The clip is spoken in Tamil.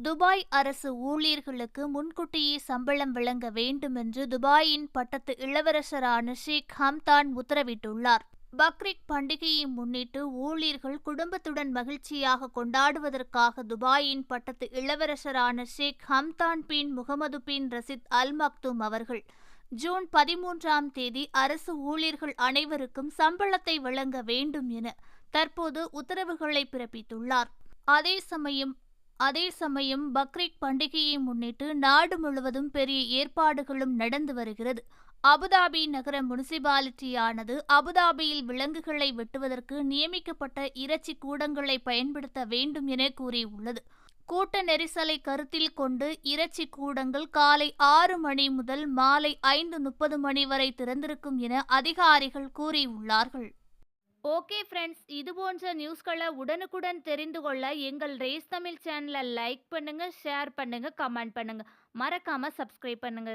துபாய் அரசு ஊழியர்களுக்கு முன்கூட்டியே சம்பளம் வழங்க வேண்டும் என்று துபாயின் பட்டத்து இளவரசரான ஷேக் ஹம்தான் உத்தரவிட்டுள்ளார். பக்ரீத் பண்டிகையை முன்னிட்டு ஊழியர்கள் குடும்பத்துடன் மகிழ்ச்சியாக கொண்டாடுவதற்காக துபாயின் பட்டத்து இளவரசரான ஷேக் ஹம்தான் பின் முகமது பின் ரசித் அல் மக்தூம் அவர்கள் ஜூன் 13ஆம் தேதி அரசு ஊழியர்கள் அனைவருக்கும் சம்பளத்தை வழங்க வேண்டும் என தற்போது உத்தரவுகளை பிறப்பித்துள்ளார். அதே சமயம் பக்ரீத் பண்டிகையை முன்னிட்டு நாடு முழுவதும் பெரிய ஏற்பாடுகளும் நடந்து வருகிறது. அபுதாபி நகர முனிசிபாலிட்டியானது அபுதாபியில் விலங்குகளை வெட்டுவதற்கு நியமிக்கப்பட்ட இறைச்சி கூடங்களை பயன்படுத்த வேண்டும் என கூறியுள்ளது. கூட்ட நெரிசலை கருத்தில் கொண்டு இறைச்சி கூடங்கள் காலை 6 மணி முதல் மாலை 5:30 மணி வரை திறந்திருக்கும் என அதிகாரிகள் கூறியுள்ளார்கள். ஓகே ஃப்ரெண்ட்ஸ், இது போன்ற நியூஸ்களை உடனுக்குடன் தெரிந்து கொள்ள எங்கள் ரேஸ் தமிழ் சேனலை லைக் பண்ணுங்க, ஷேர் பண்ணுங்க, கமெண்ட் பண்ணுங்க, மறக்காம சப்ஸ்கிரைப் பண்ணுங்க.